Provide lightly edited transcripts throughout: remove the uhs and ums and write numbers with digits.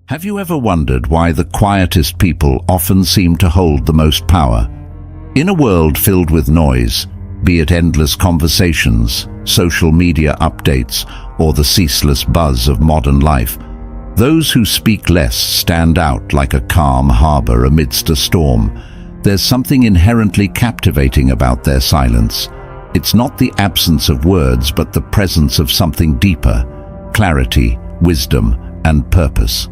Have you ever wondered why the quietest people often seem to hold the most power? In a world filled with noise, be it endless conversations, social media updates, or the ceaseless buzz of modern life, those who speak less stand out like a calm harbor amidst a storm. There's something inherently captivating about their silence. It's not the absence of words, but the presence of something deeper: clarity, wisdom, and purpose.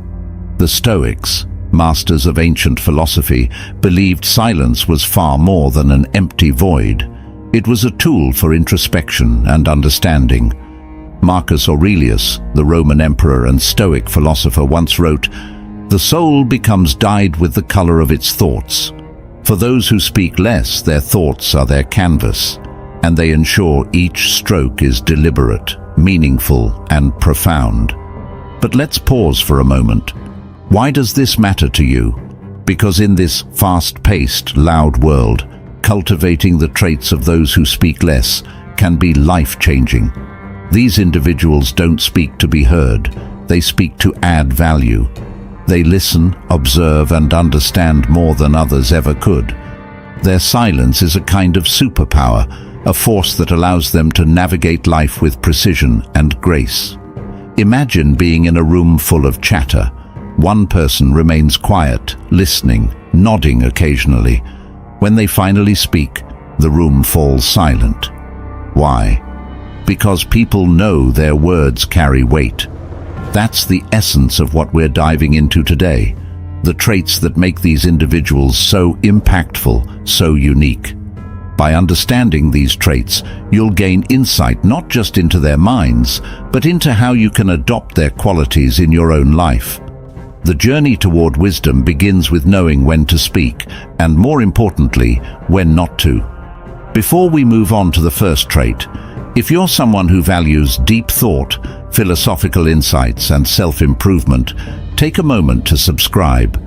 The Stoics, masters of ancient philosophy, believed silence was far more than an empty void. It was a tool for introspection and understanding. Marcus Aurelius, the Roman emperor and Stoic philosopher, once wrote, "The soul becomes dyed with the color of its thoughts. For those who speak less, their thoughts are their canvas, and they ensure each stroke is deliberate, meaningful, and profound." But let's pause for a moment. Why does this matter to you? Because in this fast-paced, loud world, cultivating the traits of those who speak less can be life-changing. These individuals don't speak to be heard, they speak to add value. They listen, observe, and understand more than others ever could. Their silence is a kind of superpower, a force that allows them to navigate life with precision and grace. Imagine being in a room full of chatter. One person remains quiet, listening, nodding occasionally. When they finally speak, the room falls silent. Why? Because people know their words carry weight. That's the essence of what we're diving into today, the traits that make these individuals so impactful, so unique. By understanding these traits, you'll gain insight not just into their minds, but into how you can adopt their qualities in your own life. The journey toward wisdom begins with knowing when to speak, and more importantly, when not to. Before we move on to the first trait, if you're someone who values deep thought, philosophical insights, and self-improvement, take a moment to subscribe.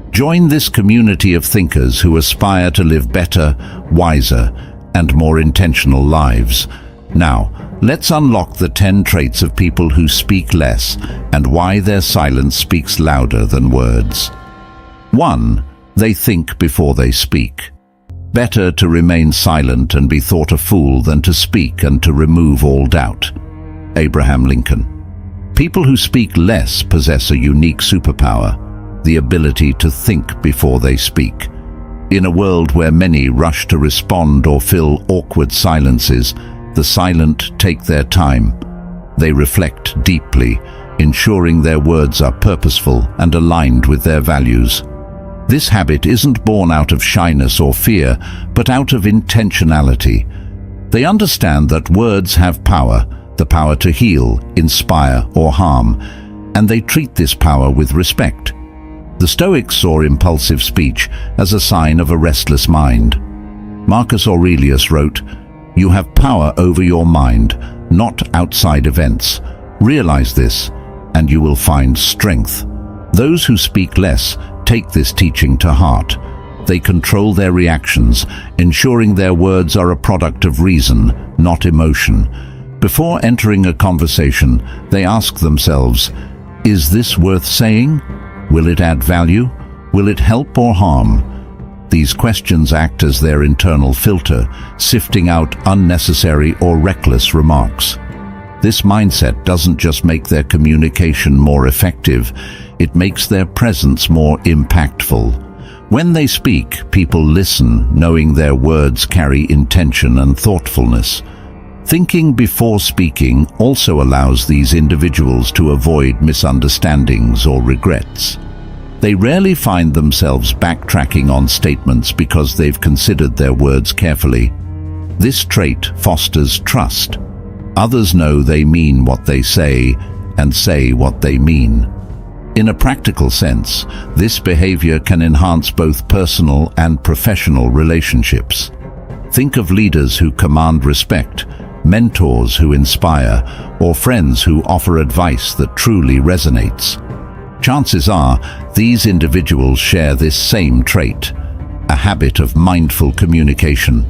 Join this community of thinkers who aspire to live better, wiser, and more intentional lives. Now, let's unlock the 10 traits of people who speak less and why their silence speaks louder than words. 1. They think before they speak. Better to remain silent and be thought a fool than to speak and to remove all doubt. Abraham Lincoln. People who speak less possess a unique superpower: the ability to think before they speak. In a world where many rush to respond or fill awkward silences, the silent take their time. They reflect deeply, ensuring their words are purposeful and aligned with their values. This habit isn't born out of shyness or fear, but out of intentionality. They understand that words have power, the power to heal, inspire, or harm, and they treat this power with respect. The Stoics saw impulsive speech as a sign of a restless mind. Marcus Aurelius wrote, "You have power over your mind, not outside events. Realize this, and you will find strength." Those who speak less take this teaching to heart. They control their reactions, ensuring their words are a product of reason, not emotion. Before entering a conversation, they ask themselves, "Is this worth saying? Will it add value? Will it help or harm?" These questions act as their internal filter, sifting out unnecessary or reckless remarks. This mindset doesn't just make their communication more effective, it makes their presence more impactful. When they speak, people listen, knowing their words carry intention and thoughtfulness. Thinking before speaking also allows these individuals to avoid misunderstandings or regrets. They rarely find themselves backtracking on statements because they've considered their words carefully. This trait fosters trust. Others know they mean what they say and say what they mean. In a practical sense, this behavior can enhance both personal and professional relationships. Think of leaders who command respect, mentors who inspire, or friends who offer advice that truly resonates. Chances are, these individuals share this same trait, a habit of mindful communication.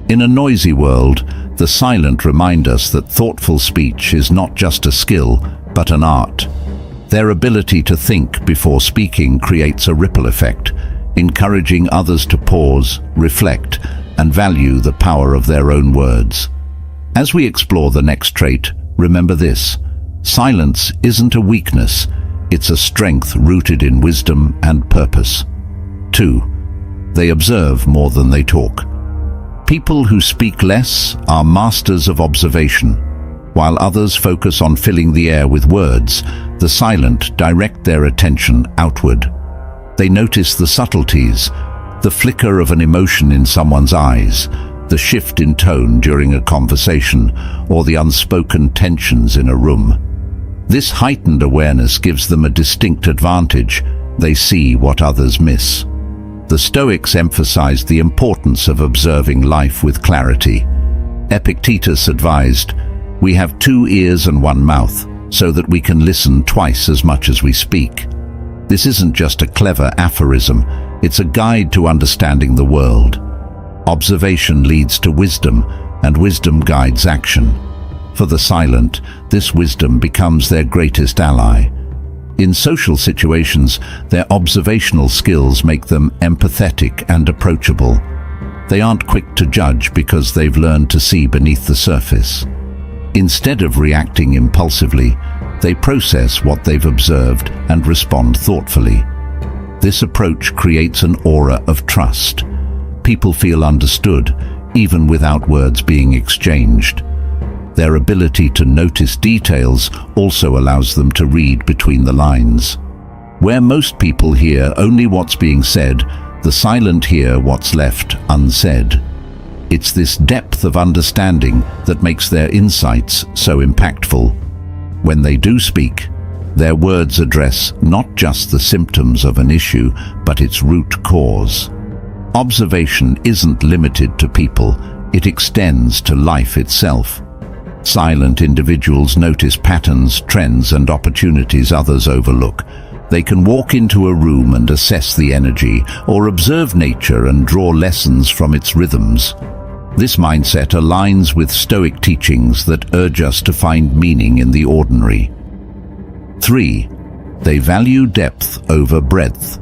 In a noisy world, the silent remind us that thoughtful speech is not just a skill, but an art. Their ability to think before speaking creates a ripple effect, encouraging others to pause, reflect, and value the power of their own words. As we explore the next trait, remember this: silence isn't a weakness, it's a strength rooted in wisdom and purpose. 2. They observe more than they talk. People who speak less are masters of observation. While others focus on filling the air with words, the silent direct their attention outward. They notice the subtleties, the flicker of an emotion in someone's eyes, the shift in tone during a conversation, or the unspoken tensions in a room. This heightened awareness gives them a distinct advantage. They see what others miss. The Stoics emphasized the importance of observing life with clarity. Epictetus advised, "We have 2 ears and 1 mouth, so that we can listen twice as much as we speak." This isn't just a clever aphorism, it's a guide to understanding the world. Observation leads to wisdom, and wisdom guides action. For the silent, this wisdom becomes their greatest ally. In social situations, their observational skills make them empathetic and approachable. They aren't quick to judge because they've learned to see beneath the surface. Instead of reacting impulsively, they process what they've observed and respond thoughtfully. This approach creates an aura of trust. People feel understood, even without words being exchanged. Their ability to notice details also allows them to read between the lines. Where most people hear only what's being said, the silent hear what's left unsaid. It's this depth of understanding that makes their insights so impactful. When they do speak, their words address not just the symptoms of an issue, but its root cause. Observation isn't limited to people, it extends to life itself. Silent individuals notice patterns, trends, and opportunities others overlook. They can walk into a room and assess the energy, or observe nature and draw lessons from its rhythms. This mindset aligns with Stoic teachings that urge us to find meaning in the ordinary. 3. They value depth over breadth.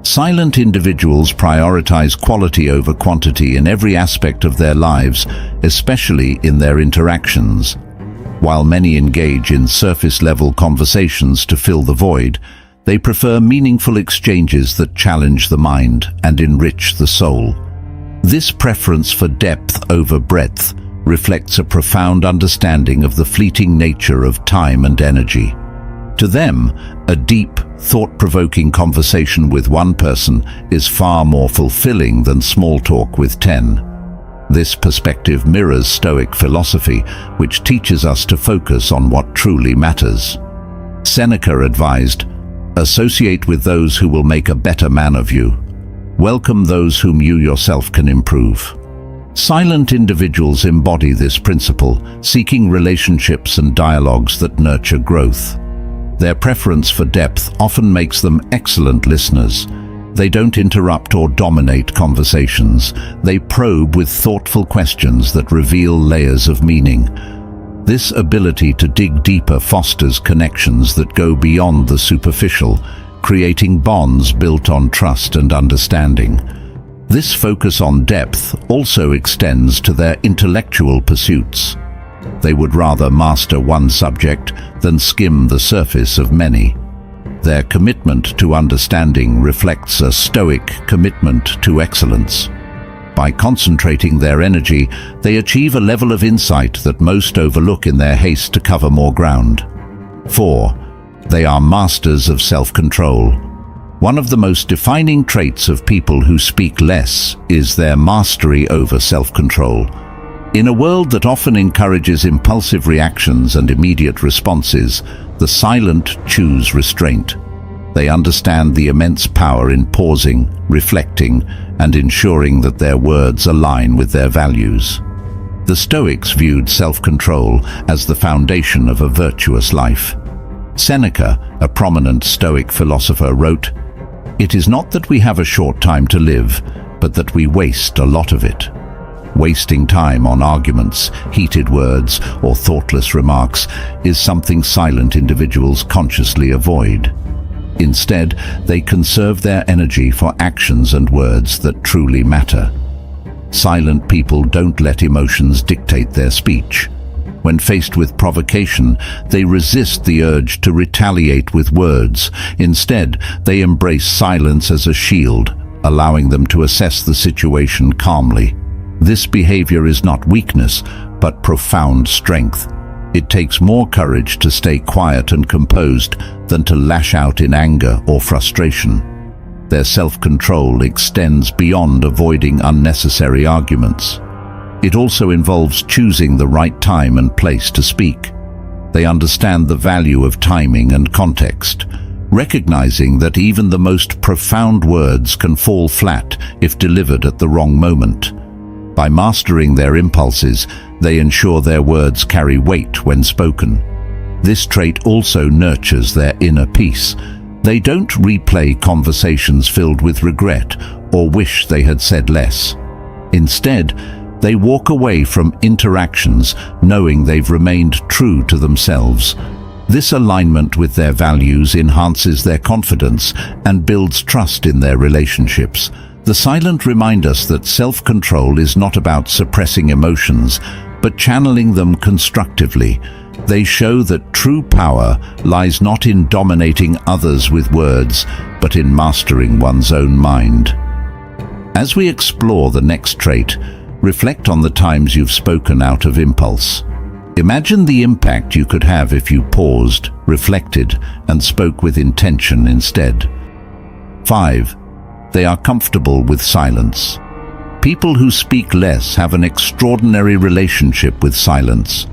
Silent individuals prioritize quality over quantity in every aspect of their lives, especially in their interactions. While many engage in surface-level conversations to fill the void, they prefer meaningful exchanges that challenge the mind and enrich the soul. This preference for depth over breadth reflects a profound understanding of the fleeting nature of time and energy. To them, a deep, thought-provoking conversation with one person is far more fulfilling than small talk with 10. This perspective mirrors Stoic philosophy, which teaches us to focus on what truly matters. Seneca advised, "Associate with those who will make a better man of you. Welcome those whom you yourself can improve." Silent individuals embody this principle, seeking relationships and dialogues that nurture growth. Their preference for depth often makes them excellent listeners. They don't interrupt or dominate conversations. They probe with thoughtful questions that reveal layers of meaning. This ability to dig deeper fosters connections that go beyond the superficial, creating bonds built on trust and understanding. This focus on depth also extends to their intellectual pursuits. They would rather master one subject than skim the surface of many. Their commitment to understanding reflects a Stoic commitment to excellence. By concentrating their energy, they achieve a level of insight that most overlook in their haste to cover more ground. 4. They are masters of self-control. One of the most defining traits of people who speak less is their mastery over self-control. In a world that often encourages impulsive reactions and immediate responses, the silent choose restraint. They understand the immense power in pausing, reflecting, and ensuring that their words align with their values. The Stoics viewed self-control as the foundation of a virtuous life. Seneca, a prominent Stoic philosopher, wrote, "It is not that we have a short time to live, but that we waste a lot of it." Wasting time on arguments, heated words, or thoughtless remarks is something silent individuals consciously avoid. Instead, they conserve their energy for actions and words that truly matter. Silent people don't let emotions dictate their speech. When faced with provocation, they resist the urge to retaliate with words. Instead, they embrace silence as a shield, allowing them to assess the situation calmly. This behavior is not weakness, but profound strength. It takes more courage to stay quiet and composed than to lash out in anger or frustration. Their self-control extends beyond avoiding unnecessary arguments. It also involves choosing the right time and place to speak. They understand the value of timing and context, recognizing that even the most profound words can fall flat if delivered at the wrong moment. By mastering their impulses, they ensure their words carry weight when spoken. This trait also nurtures their inner peace. They don't replay conversations filled with regret or wish they had said less. Instead, they walk away from interactions knowing they've remained true to themselves. This alignment with their values enhances their confidence and builds trust in their relationships. The silent remind us that self-control is not about suppressing emotions, but channeling them constructively. They show that true power lies not in dominating others with words, but in mastering one's own mind. As we explore the next trait, reflect on the times you've spoken out of impulse. Imagine the impact you could have if you paused, reflected, and spoke with intention instead. 5. They are comfortable with silence. People who speak less have an extraordinary relationship with silence.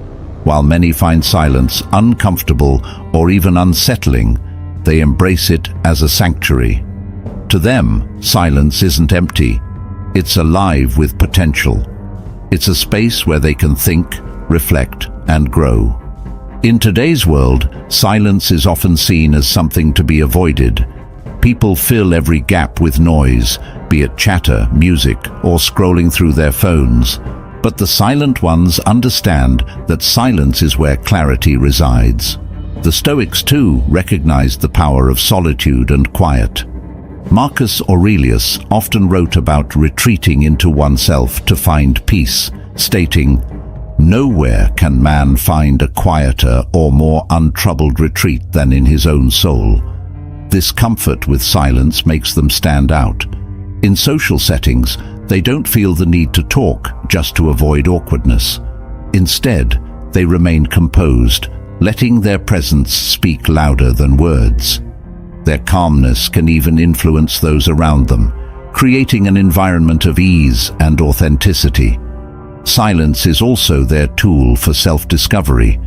While many find silence uncomfortable or even unsettling, they embrace it as a sanctuary. To them, silence isn't empty. It's alive with potential. It's a space where they can think, reflect, and grow. In today's world, silence is often seen as something to be avoided. People fill every gap with noise, be it chatter, music, or scrolling through their phones. But the silent ones understand that silence is where clarity resides. The Stoics too recognized the power of solitude and quiet. Marcus Aurelius often wrote about retreating into oneself to find peace, stating, "Nowhere can man find a quieter or more untroubled retreat than in his own soul." This comfort with silence makes them stand out. In social settings, they don't feel the need to talk just to avoid awkwardness. Instead, they remain composed, letting their presence speak louder than words. Their calmness can even influence those around them, creating an environment of ease and authenticity. Silence is also their tool for self-discovery.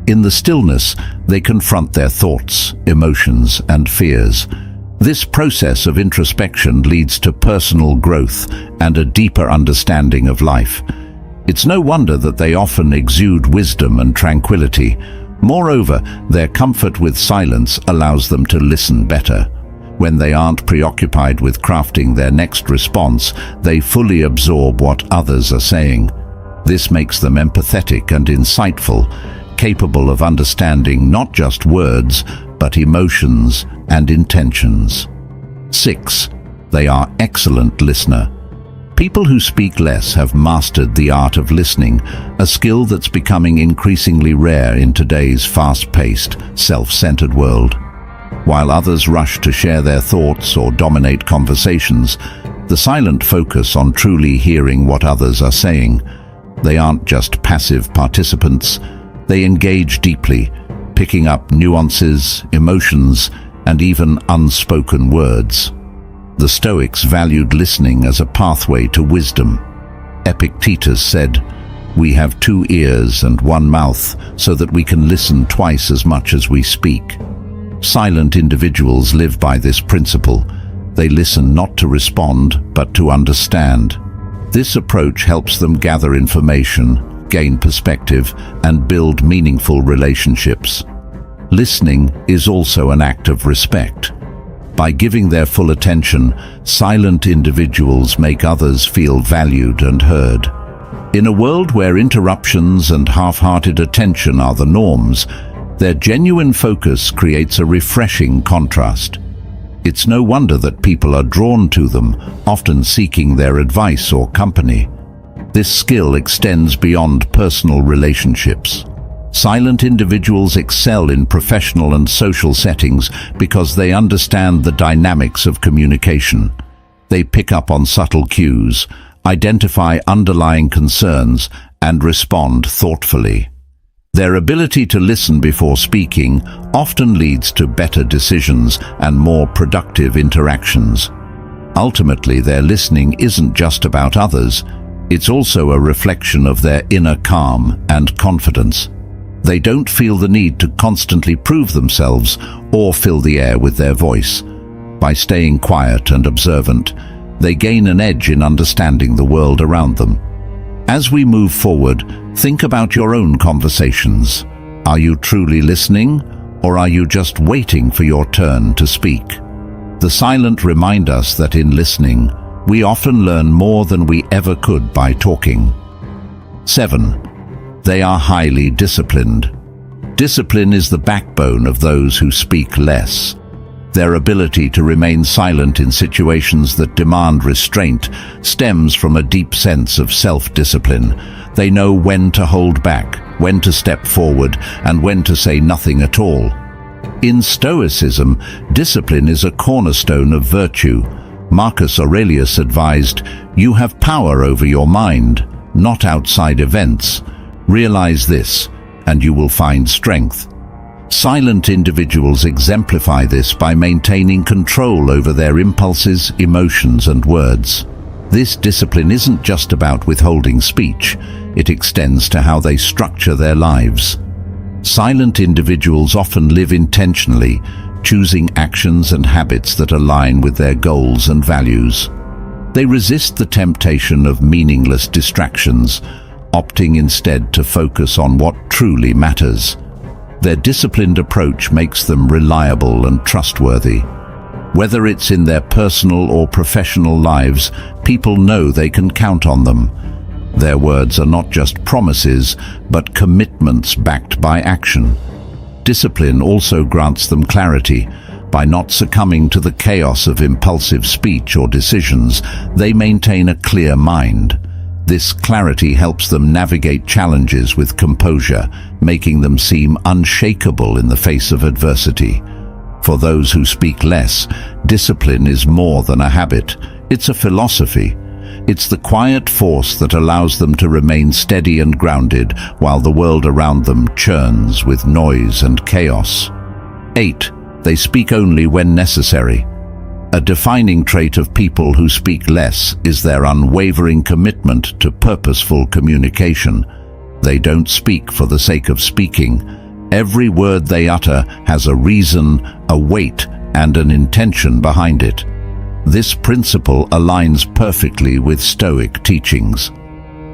In the stillness, they confront their thoughts, emotions, and fears. This process of introspection leads to personal growth and a deeper understanding of life. It's no wonder that they often exude wisdom and tranquility. Moreover, their comfort with silence allows them to listen better. When they aren't preoccupied with crafting their next response, they fully absorb what others are saying. This makes them empathetic and insightful, capable of understanding not just words, but emotions and intentions. 6. They are excellent listener. People who speak less have mastered the art of listening, a skill that's becoming increasingly rare in today's fast-paced, self-centered world. While others rush to share their thoughts or dominate conversations, the silent focus on truly hearing what others are saying. They aren't just passive participants. They engage deeply, picking up nuances, emotions, and even unspoken words. The Stoics valued listening as a pathway to wisdom. Epictetus said, "We have 2 ears and 1 mouth, so that we can listen twice as much as we speak." Silent individuals live by this principle. They listen not to respond, but to understand. This approach helps them gather information, gain perspective, and build meaningful relationships. Listening is also an act of respect. By giving their full attention, silent individuals make others feel valued and heard. In a world where interruptions and half-hearted attention are the norms, their genuine focus creates a refreshing contrast. It's no wonder that people are drawn to them, often seeking their advice or company. This skill extends beyond personal relationships. Silent individuals excel in professional and social settings because they understand the dynamics of communication. They pick up on subtle cues, identify underlying concerns, and respond thoughtfully. Their ability to listen before speaking often leads to better decisions and more productive interactions. Ultimately, their listening isn't just about others, it's also a reflection of their inner calm and confidence. They don't feel the need to constantly prove themselves or fill the air with their voice. By staying quiet and observant, they gain an edge in understanding the world around them. As we move forward, think about your own conversations. Are you truly listening, or are you just waiting for your turn to speak? The silent remind us that in listening, we often learn more than we ever could by talking. 7. They are highly disciplined. Discipline is the backbone of those who speak less. Their ability to remain silent in situations that demand restraint stems from a deep sense of self-discipline. They know when to hold back, when to step forward, and when to say nothing at all. In Stoicism, discipline is a cornerstone of virtue. Marcus Aurelius advised, "You have power over your mind, not outside events. Realize this, and you will find strength." Silent individuals exemplify this by maintaining control over their impulses, emotions, and words. This discipline isn't just about withholding speech, it extends to how they structure their lives. Silent individuals often live intentionally, choosing actions and habits that align with their goals and values. They resist the temptation of meaningless distractions, opting instead to focus on what truly matters. Their disciplined approach makes them reliable and trustworthy. Whether it's in their personal or professional lives, people know they can count on them. Their words are not just promises, but commitments backed by action. Discipline also grants them clarity. By not succumbing to the chaos of impulsive speech or decisions, they maintain a clear mind. This clarity helps them navigate challenges with composure, making them seem unshakable in the face of adversity. For those who speak less, discipline is more than a habit. It's a philosophy. It's the quiet force that allows them to remain steady and grounded while the world around them churns with noise and chaos. 8. They speak only when necessary. A defining trait of people who speak less is their unwavering commitment to purposeful communication. They don't speak for the sake of speaking. Every word they utter has a reason, a weight, and an intention behind it. This principle aligns perfectly with Stoic teachings.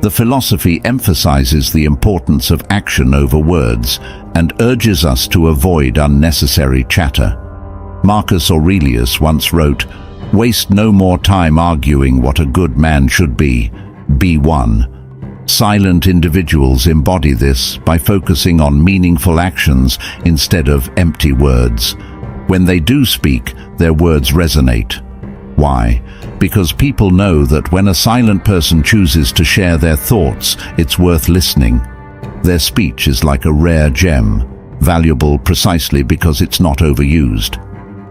The philosophy emphasizes the importance of action over words and urges us to avoid unnecessary chatter. Marcus Aurelius once wrote, "Waste no more time arguing what a good man should be. Be one." Silent individuals embody this by focusing on meaningful actions instead of empty words. When they do speak, their words resonate. Why? Because people know that when a silent person chooses to share their thoughts, it's worth listening. Their speech is like a rare gem, valuable precisely because it's not overused.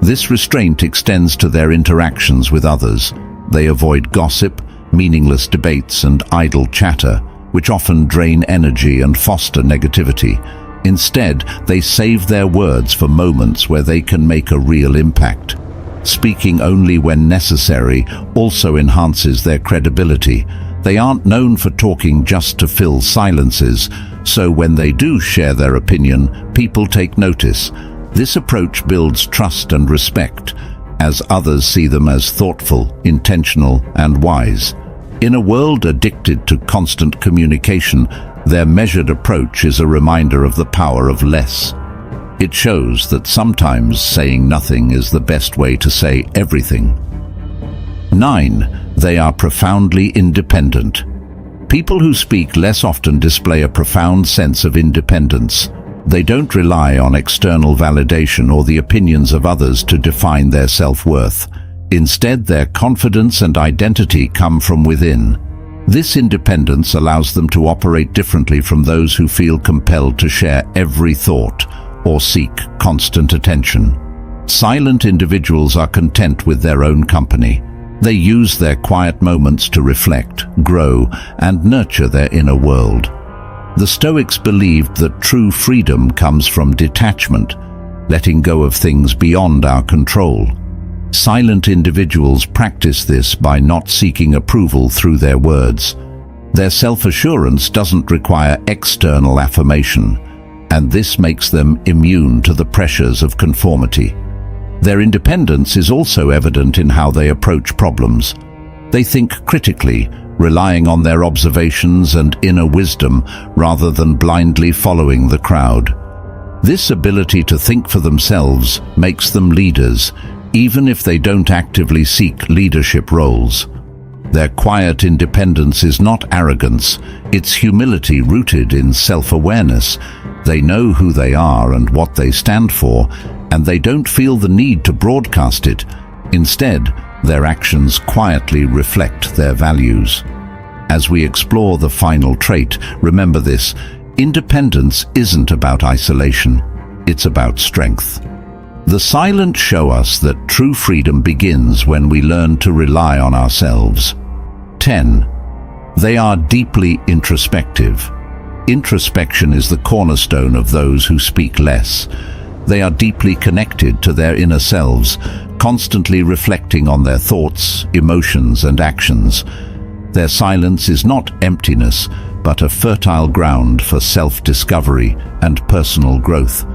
This restraint extends to their interactions with others. They avoid gossip, meaningless debates, and idle chatter, which often drain energy and foster negativity. Instead, they save their words for moments where they can make a real impact. Speaking only when necessary also enhances their credibility. They aren't known for talking just to fill silences, so when they do share their opinion, people take notice. This approach builds trust and respect, as others see them as thoughtful, intentional, and wise. In a world addicted to constant communication, their measured approach is a reminder of the power of less. It shows that sometimes saying nothing is the best way to say everything. 9. They are profoundly independent. People who speak less often display a profound sense of independence. They don't rely on external validation or the opinions of others to define their self-worth. Instead, their confidence and identity come from within. This independence allows them to operate differently from those who feel compelled to share every thought or seek constant attention. Silent individuals are content with their own company. They use their quiet moments to reflect, grow, and nurture their inner world. The Stoics believed that true freedom comes from detachment, letting go of things beyond our control. Silent individuals practice this by not seeking approval through their words. Their self-assurance doesn't require external affirmation, and this makes them immune to the pressures of conformity. Their independence is also evident in how they approach problems. They think critically, relying on their observations and inner wisdom rather than blindly following the crowd. This ability to think for themselves makes them leaders, even if they don't actively seek leadership roles. Their quiet independence is not arrogance, it's humility rooted in self-awareness. They know who they are and what they stand for, and they don't feel the need to broadcast it. Instead, their actions quietly reflect their values. As we explore the final trait, remember this: independence isn't about isolation, it's about strength. The silent show us that true freedom begins when we learn to rely on ourselves. 10. They are deeply introspective. Introspection is the cornerstone of those who speak less. They are deeply connected to their inner selves, constantly reflecting on their thoughts, emotions, and actions. Their silence is not emptiness, but a fertile ground for self-discovery and personal growth.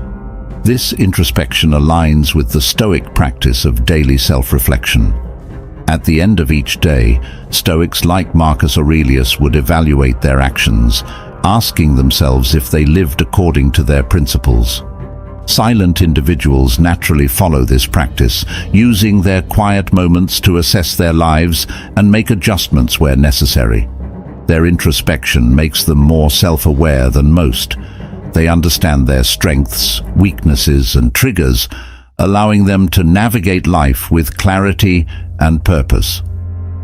This introspection aligns with the Stoic practice of daily self-reflection. At the end of each day, Stoics like Marcus Aurelius would evaluate their actions, asking themselves if they lived according to their principles. Silent individuals naturally follow this practice, using their quiet moments to assess their lives and make adjustments where necessary. Their introspection makes them more self-aware than most. They understand their strengths, weaknesses, and triggers, allowing them to navigate life with clarity and purpose.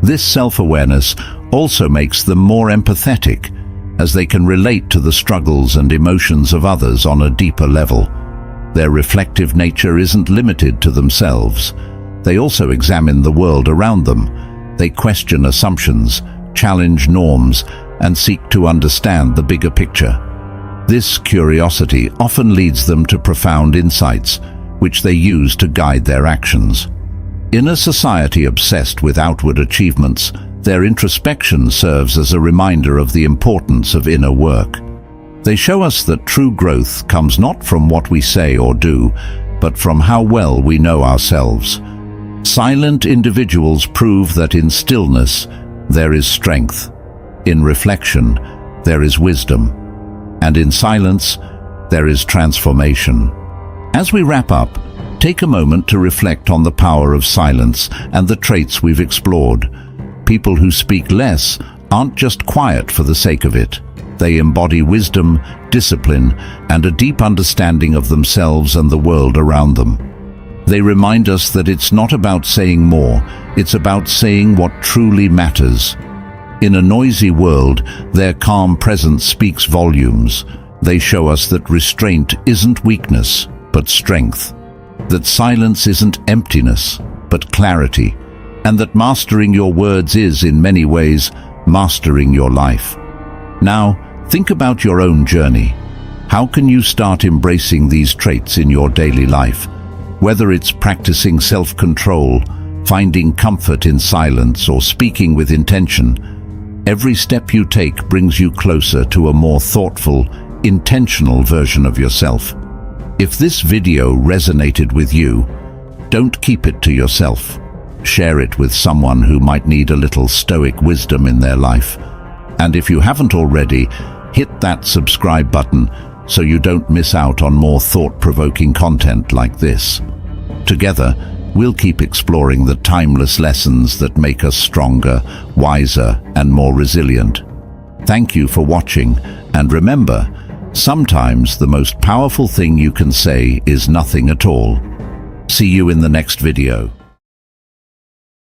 This self-awareness also makes them more empathetic, as they can relate to the struggles and emotions of others on a deeper level. Their reflective nature isn't limited to themselves. They also examine the world around them. They question assumptions, challenge norms, and seek to understand the bigger picture. This curiosity often leads them to profound insights, which they use to guide their actions. In a society obsessed with outward achievements, their introspection serves as a reminder of the importance of inner work. They show us that true growth comes not from what we say or do, but from how well we know ourselves. Silent individuals prove that in stillness there is strength, in reflection there is wisdom, and in silence there is transformation. As we wrap up, take a moment to reflect on the power of silence and the traits we've explored. People who speak less aren't just quiet for the sake of it. They embody wisdom, discipline, and a deep understanding of themselves and the world around them. They remind us that it's not about saying more, it's about saying what truly matters. In a noisy world, their calm presence speaks volumes. They show us that restraint isn't weakness, but strength. That silence isn't emptiness, but clarity. And that mastering your words is, in many ways, mastering your life. Now, think about your own journey. How can you start embracing these traits in your daily life? Whether it's practicing self-control, finding comfort in silence, or speaking with intention, every step you take brings you closer to a more thoughtful, intentional version of yourself. If this video resonated with you, don't keep it to yourself. Share it with someone who might need a little Stoic wisdom in their life. And if you haven't already, hit that subscribe button so you don't miss out on more thought-provoking content like this. Together, we'll keep exploring the timeless lessons that make us stronger, wiser, and more resilient. Thank you for watching, and remember, sometimes the most powerful thing you can say is nothing at all. See you in the next video.